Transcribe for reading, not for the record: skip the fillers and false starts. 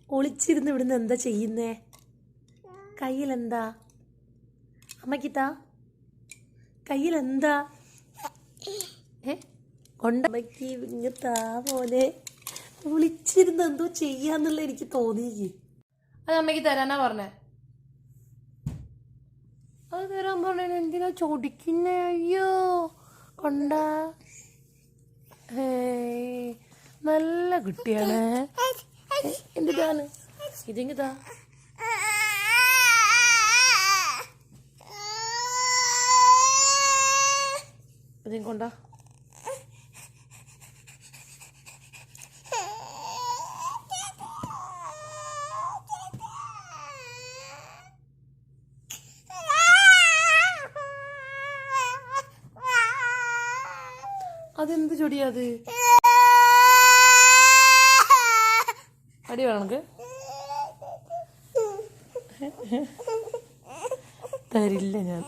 ഒളിച്ചിരുന്ന് ഇവിടുന്ന് എന്താ ചെയ്യുന്നേ? കയ്യിലെന്താ? അമ്മയ്ക്കിത്താ കയ്യിലെന്താ? കൊണ്ടമ്മയ്ക്ക് ഇങ്ങത്താ പോലെ ഒളിച്ചിരുന്ന് എന്തോ ചെയ്യാന്നുള്ള എനിക്ക് തോന്നിയേക്ക്. അത് അമ്മയ്ക്ക് തരാനാ പറഞ്ഞേ. അത് തരാൻ പറഞ്ഞ എന്തിനാ ചോദിക്കുന്നേ? അയ്യോ കൊണ്ട നല്ല കുട്ടിയാണ്. എന്തിനാണ് ഇതെങ്കിതാ ഇതും കൊണ്ട. അതെന്ത് ചൊടിയാ അത്? അടി വേണമെങ്കിൽ തരില്ല ഞാൻ.